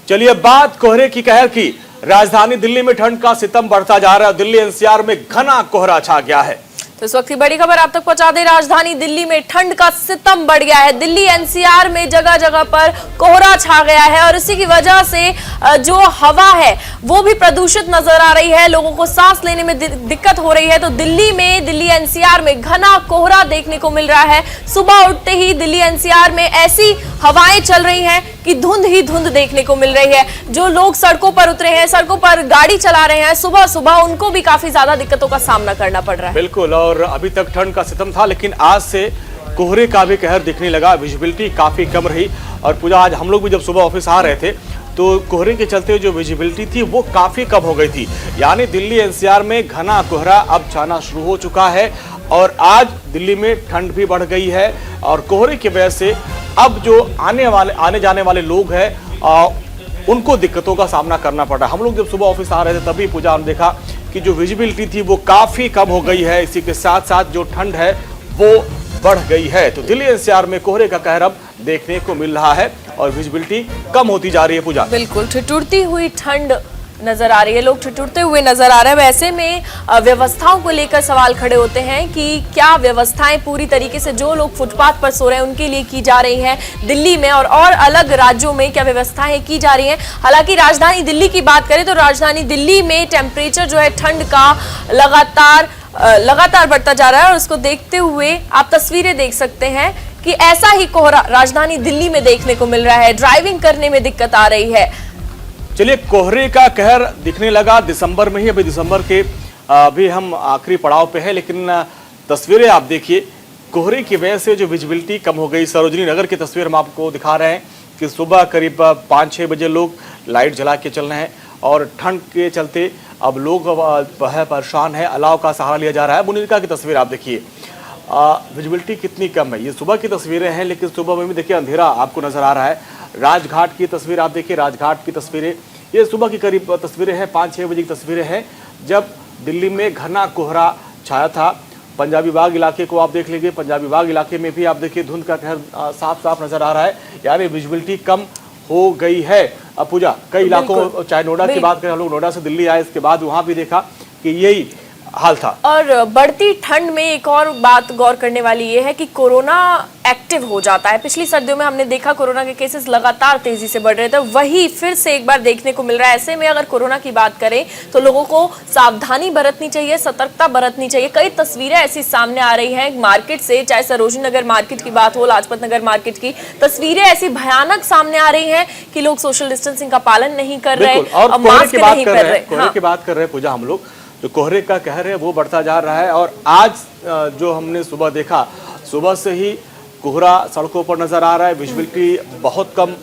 चलिए बात कोहरे की कहर की। राजधानी दिल्ली में ठंड का सितम बढ़ता जा रहा है। दिल्ली एनसीआर में घना कोहरा छा गया है। तो इस वक्त की बड़ी खबर आप तक पहुंचा दें। राजधानी दिल्ली में ठंड का सितम बढ़ गया है। दिल्ली एनसीआर में जगह जगह पर कोहरा छा गया है और इसी की वजह से जो हवा है वो भी प्रदूषित नजर आ रही है। लोगों को सांस लेने में दिक्कत हो रही है। तो दिल्ली एनसीआर में घना कोहरा देखने को मिल रहा है। सुबह उठते ही दिल्ली एनसीआर में ऐसी हवाएं चल रही हैं कि धुंध ही धुंध देखने को मिल रही है। जो लोग सड़कों पर उतरे हैं, सड़कों पर गाड़ी चला रहे हैं सुबह सुबह, उनको भी काफी ज्यादा दिक्कतों का सामना करना पड़ रहा है। बिल्कुल, और अभी तक ठंड का सितम था, लेकिन आज से कोहरे का भी कहर दिखने लगा। विजिबिलिटी काफी कम रही। और पूजा, आज हम लोग भी जब सुबह ऑफिस आ रहे थे तो कोहरे के चलते जो विजिबिलिटी थी वो काफी कम हो गई थी। यानी दिल्ली एनसीआर में घना कोहरा अब छाना शुरू हो चुका है और आज दिल्ली में ठंड भी बढ़ गई है। और कोहरे की वजह से अब जो आने जाने वाले लोग हैं उनको दिक्कतों का सामना करना पड़ रहा है। हम लोग जब सुबह ऑफिस आ रहे थे तभी पूजा हमने देखा कि जो विजिबिलिटी थी वो काफी कम हो गई है। इसी के साथ साथ जो ठंड है वो बढ़ गई है। तो दिल्ली एनसीआर में कोहरे का कहर अब देखने को मिल रहा है और विजिबिलिटी कम होती जा रही है। पूजा, बिल्कुल ठिठुरती हुई ठंड नजर आ रही है। लोग ठिठुरते हुए नजर आ रहे हैं। वैसे में व्यवस्थाओं को लेकर सवाल खड़े होते हैं कि क्या व्यवस्थाएं पूरी तरीके से जो लोग फुटपाथ पर सो रहे हैं उनके लिए की जा रही हैं दिल्ली में, और अलग राज्यों में क्या व्यवस्थाएं की जा रही हैं। हालांकि राजधानी दिल्ली की बात करें तो राजधानी दिल्ली में टेम्परेचर जो है ठंड का लगातार बढ़ता जा रहा है और उसको देखते हुए आप तस्वीरें देख सकते हैं कि ऐसा ही कोहरा राजधानी दिल्ली में देखने को मिल रहा है। ड्राइविंग करने में दिक्कत आ रही है। चलिए, कोहरे का कहर दिखने लगा दिसंबर में ही। अभी दिसंबर के अभी हम आखिरी पड़ाव पे हैं, लेकिन तस्वीरें आप देखिए। कोहरे की वजह से जो विजिबिलिटी कम हो गई। सरोजनी नगर की तस्वीर हम आपको दिखा रहे हैं कि सुबह करीब 5-6 बजे लोग लाइट जला के चल रहे हैं और ठंड के चलते अब लोग परेशान है। अलाव का सहारा लिया जा रहा है। मुनिरका की तस्वीर आप देखिए, विजिबिलिटी कितनी कम है। ये सुबह की तस्वीरें हैं, लेकिन सुबह में भी देखिए अंधेरा आपको नजर आ रहा है। राजघाट की तस्वीर आप देखिए, राजघाट की तस्वीरें ये सुबह की करीब तस्वीरें हैं, 5-6 बजे की तस्वीरें हैं जब दिल्ली में घना कोहरा छाया था। पंजाबी बाग इलाके को आप देख लीजिए। पंजाबी बाग इलाके में भी आप देखिए धुंध का कहर साफ साफ नजर आ रहा है। यानी विजिबिलिटी कम हो गई है। अब पूजा, कई इलाकों, चाहे नोएडा की बात करें, हम लोग नोएडा से दिल्ली आए, इसके बाद वहां भी देखा कि यही हाल था। और बढ़ती ठंड में एक और बात गौर करने वाली ये है कि कोरोना एक्टिव हो जाता है। पिछली सर्दियों में हमने देखा कोरोना के केसेस लगातार तेजी से बढ़ रहे थे, वही फिर से एक बार देखने को मिल रहा है। ऐसे में अगर कोरोना की बात करें तो लोगों को सावधानी बरतनी चाहिए, सतर्कता बरतनी चाहिए। कई तस्वीरें ऐसी सामने आ रही हैं मार्केट से, चाहे सरोजनी नगर मार्केट की बात हो, लाजपत नगर मार्केट की तस्वीरें ऐसी भयानक सामने आ रही है कि लोग सोशल डिस्टेंसिंग का पालन नहीं कर रहे और मास्क नहीं कर रहे। कोहरे की बात कर रहे हैं पूजा हम लोग, जो कोहरे का कहर है वो बढ़ता जा रहा है। और आज जो हमने सुबह देखा, सुबह से ही कोहरा सड़कों पर नजर आ रहा है। विजिबिलिटी बहुत कम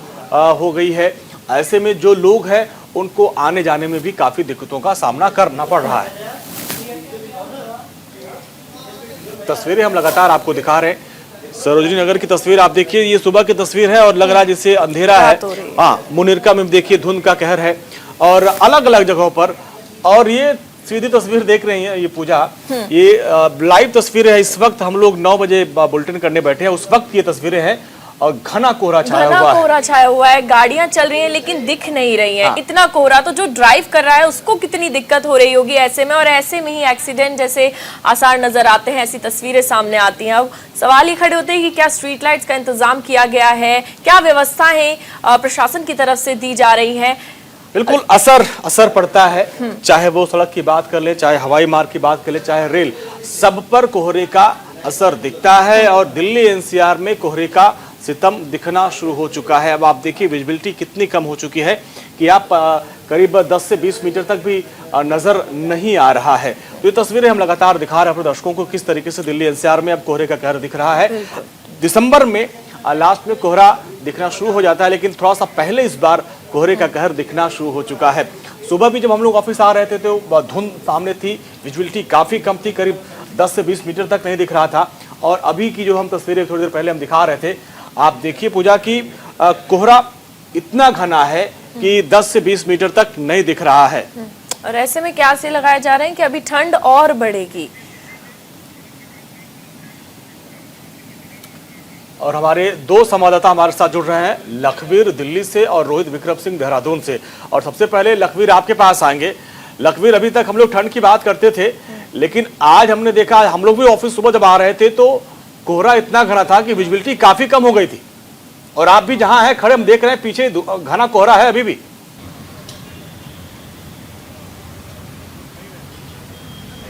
हो गई है। ऐसे में जो लोग हैं उनको आने जाने में भी काफी दिक्कतों का सामना करना पड़ रहा है। तस्वीरें हम लगातार आपको दिखा रहे हैं। सरोजनी नगर की तस्वीर आप देखिए, ये सुबह की तस्वीर है और लग रहा है जैसे अंधेरा है। हाँ, मुनिरका में देखिए धुंध का कहर है और अलग अलग जगहों पर। और ये सीधी तस्वीर देख रही हैं ये पूजा, ये लाइव तस्वीर है। इस वक्त हम लोग 9 बजे बुलेटिन करने बैठे हैं, उस वक्त ये तस्वीरें हैं और घना कोहरा छाया हुआ है। गाड़ियां चल रही हैं लेकिन दिख नहीं रही हैं। इतना कोहरा, तो जो ड्राइव कर रहा है उसको कितनी दिक्कत हो रही होगी ऐसे में। और ऐसे में ही एक्सीडेंट जैसे आसार नजर आते हैं, ऐसी तस्वीरें सामने आती हैं। अब सवाल ही खड़े होते हैं कि क्या स्ट्रीट लाइट्स का इंतजाम किया गया है, क्या व्यवस्थाएं प्रशासन की तरफ से दी जा रही है। बिल्कुल असर पड़ता है, चाहे वो सड़क की बात कर ले, चाहे हवाई मार्ग की बात कर ले, चाहे रेल, सब पर कोहरे का असर दिखता है। और दिल्ली एनसीआर में कोहरे का सितम दिखना शुरू हो चुका है। अब आप देखिए विजिबिलिटी कितनी कम हो चुकी है कि आप करीब 10 से 20 मीटर तक भी नजर नहीं आ रहा है। तो ये तस्वीरें हम लगातार दिखा रहे हैं अपने दर्शकों को किस तरीके से दिल्ली एनसीआर में अब कोहरे का कहर दिख रहा है। दिसंबर में लास्ट में कोहरा दिखना शुरू हो जाता है, लेकिन थोड़ा सा पहले इस बार कोहरे का कहर दिखना शुरू हो चुका है। सुबह भी जब हम लोग ऑफिस आ रहे थे तो धुंध सामने थी, विजिबिलिटी काफी कम थी, करीब 10 से 20 मीटर तक नहीं दिख रहा था। और अभी की जो हम तस्वीरें थोड़ी देर पहले हम दिखा रहे थे, आप देखिए पूजा की कोहरा इतना घना है कि 10 से 20 मीटर तक नहीं दिख रहा है। और ऐसे में क्या से लगाए जा रहे हैं कि अभी ठंड और बढ़ेगी। और हमारे दो संवाददाता हमारे साथ जुड़ रहे हैं, लखवीर दिल्ली से और रोहित विक्रम सिंह देहरादून से। और सबसे पहले लखवीर आपके पास आएंगे। लखवीर, अभी तक हम लोग ठंड की बात करते थे, लेकिन आज हमने देखा, हम लोग भी ऑफिस सुबह जब आ रहे थे तो कोहरा इतना घना था कि विजिबिलिटी काफी कम हो गई थी। और आप भी जहां हैं खड़े, हम देख रहे हैं पीछे घना कोहरा है अभी भी।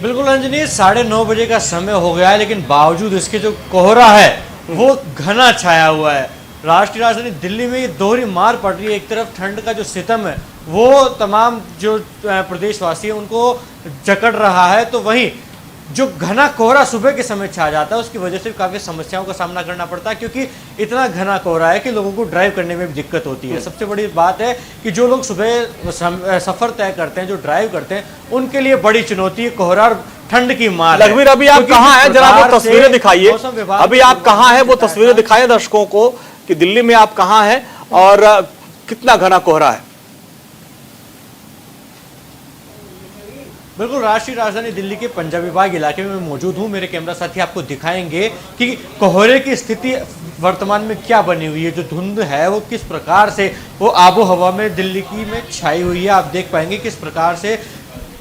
बिल्कुल अंजनी, 9:30 बजे का समय हो गया है, लेकिन बावजूद इसके जो कोहरा है वो घना छाया हुआ है। राष्ट्रीय राजधानी दिल्ली में ये दोहरी मार पड़ रही है। एक तरफ ठंड का जो सितम है वो तमाम जो प्रदेशवासी हैं उनको जकड़ रहा है, तो वहीं जो घना कोहरा सुबह के समय छा जाता है उसकी वजह से काफ़ी समस्याओं का सामना करना पड़ता है, क्योंकि इतना घना कोहरा है कि लोगों को ड्राइव करने में भी दिक्कत होती है। सबसे बड़ी बात है कि जो लोग सुबह सफ़र तय करते हैं, जो ड्राइव करते हैं, उनके लिए बड़ी चुनौती है कोहरा और ठंड की मार। लखवीर, अभी आप कहाँ हैं, जरा वो तस्वीरें दिखाइए। अभी आप कहाँ हैं, वो तस्वीरें दिखाइए दर्शकों को कि दिल्ली में आप कहाँ हैं और कितना घना कोहरा है। बिल्कुल, राष्ट्रीय राजधानी दिल्ली के पंजाबी बाग इलाके में मैं मौजूद हूँ। मेरे कैमरा साथी आपको दिखाएंगे कि कोहरे की स्थिति वर्तमान में क्या बनी हुई है। जो धुंध है वो किस प्रकार से वो आबो हवा में दिल्ली की में छाई हुई है। आप देख पाएंगे किस प्रकार से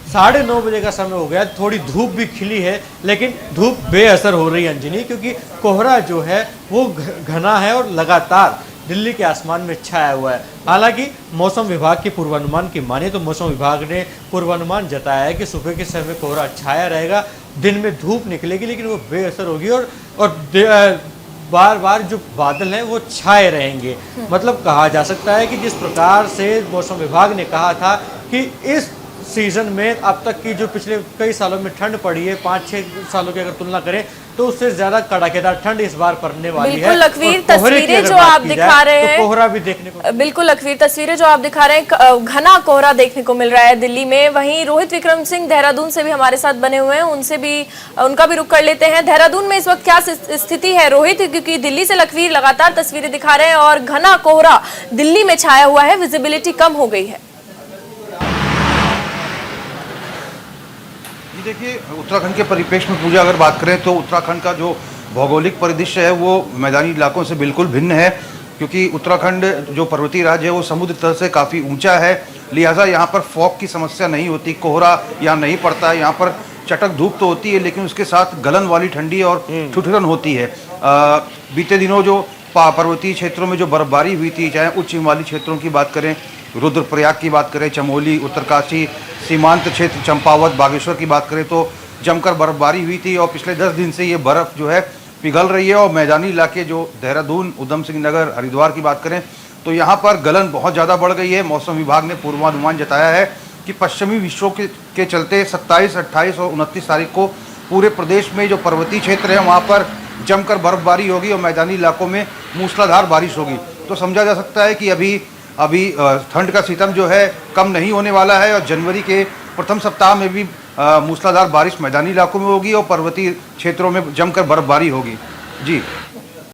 9:30 बजे का समय हो गया, थोड़ी धूप भी खिली है, लेकिन धूप बेअसर हो रही है अंजनी, क्योंकि कोहरा जो है वो घना है और लगातार दिल्ली के आसमान में छाया हुआ है। हालांकि मौसम विभाग के पूर्वानुमान की माने तो मौसम विभाग ने पूर्वानुमान जताया है कि सुबह के समय कोहरा छाया रहेगा, दिन में धूप निकलेगी लेकिन वो बेअसर होगी और बार बार जो बादल हैं वो छाए रहेंगे। मतलब कहा जा सकता है कि जिस प्रकार से मौसम विभाग ने कहा था कि इस सीजन में अब तक की जो पिछले कई सालों में ठंड पड़ी है, 5-6 सालों की अगर तुलना करें तो उससे ज्यादा कड़ाकेदार ठंड इस बार पड़ने वाली है। बिल्कुल लखवीर, तस्वीरें जो आप दिखा रहे हैं, तो कोहरा भी देखने को, बिल्कुल लखवीर, तस्वीरें जो आप दिखा रहे हैं, घना कोहरा देखने को मिल रहा है दिल्ली में। वहीं रोहित विक्रम सिंह देहरादून से भी हमारे साथ बने हुए हैं, उनका भी रुख कर लेते हैं। देहरादून में इस वक्त क्या स्थिति है रोहित, क्योंकि दिल्ली से लखवीर लगातार तस्वीरें दिखा रहे हैं और घना कोहरा दिल्ली में छाया हुआ है, विजिबिलिटी कम हो गई है। देखिए, उत्तराखंड के परिप्रेक्ष्य में पूजा अगर बात करें तो उत्तराखंड का जो भौगोलिक परिदृश्य है वो मैदानी इलाकों से बिल्कुल भिन्न है, क्योंकि उत्तराखंड जो पर्वतीय राज्य है वो समुद्र तल से काफ़ी ऊंचा है, लिहाजा यहाँ पर फॉग की समस्या नहीं होती, कोहरा यहाँ नहीं पड़ता है। यहाँ पर चटक धूप तो होती है लेकिन उसके साथ गलन वाली ठंडी और ठुठुरन होती है। बीते दिनों जो पर्वतीय क्षेत्रों में जो बर्फबारी हुई थी, चाहे उच्च हिमालयी क्षेत्रों की बात करें, रुद्रप्रयाग की बात करें, चमोली, उत्तरकाशी, सीमांत क्षेत्र चंपावत, बागेश्वर की बात करें तो जमकर बर्फबारी हुई थी। और पिछले 10 दिन से ये बर्फ़ जो है पिघल रही है। और मैदानी इलाके जो देहरादून, उधम सिंह नगर, हरिद्वार की बात करें तो यहाँ पर गलन बहुत ज़्यादा बढ़ गई है। मौसम विभाग ने पूर्वानुमान जताया है कि पश्चिमी विक्षोभ के चलते 27, 28 और 29 तारीख को पूरे प्रदेश में जो पर्वतीय क्षेत्र है वहाँ पर जमकर बर्फबारी होगी और मैदानी इलाकों में मूसलाधार बारिश होगी। तो समझा जा सकता है कि अभी ठंड का सितम जो है कम नहीं होने वाला है और जनवरी के प्रथम सप्ताह में भी मूसलाधार बारिश मैदानी इलाकों में होगी और पर्वतीय क्षेत्रों में जमकर बर्फबारी होगी। जी।